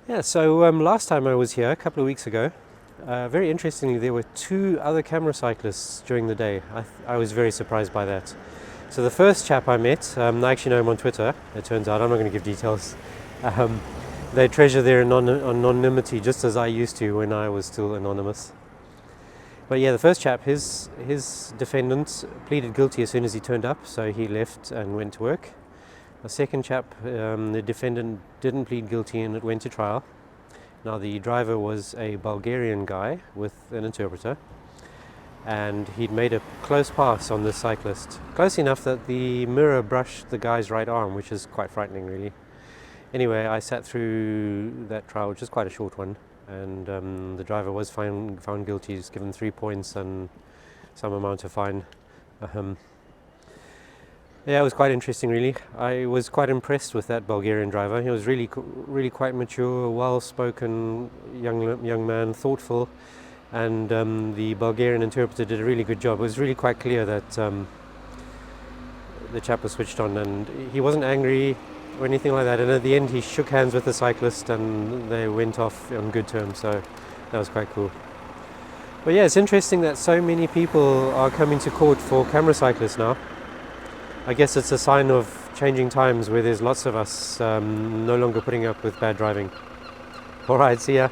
Yeah, so last time I was here, a couple of weeks ago, very interestingly, there were two other camera cyclists during the day. I was very surprised by that. So the first chap I met, I actually know him on Twitter, it turns out. I'm not going to give details. Um, they treasure their anonymity just as I used to when I was still anonymous. But yeah, the first chap, his defendant pleaded guilty as soon as he turned up, so he left and went to work. The second chap, the defendant didn't plead guilty and it went to trial. Now the driver was a Bulgarian guy with an interpreter, and he'd made a close pass on this cyclist. Close enough that the mirror brushed the guy's right arm, which is quite frightening really. Anyway, I sat through that trial, which is quite a short one, and the driver was found guilty. He's given 3 points and some amount of fine. Yeah, it was quite interesting, really. I was quite impressed with that Bulgarian driver. He was really quite mature, well-spoken young man, thoughtful, and the Bulgarian interpreter did a really good job. It was really quite clear that the chap was switched on, and he wasn't angry or anything like that. And at the end, he shook hands with the cyclist, and they went off on good terms. So that was quite cool. But yeah, it's interesting that so many people are coming to court for camera cyclists now. I guess it's a sign of changing times where there's lots of us no longer putting up with bad driving. Alright, see ya.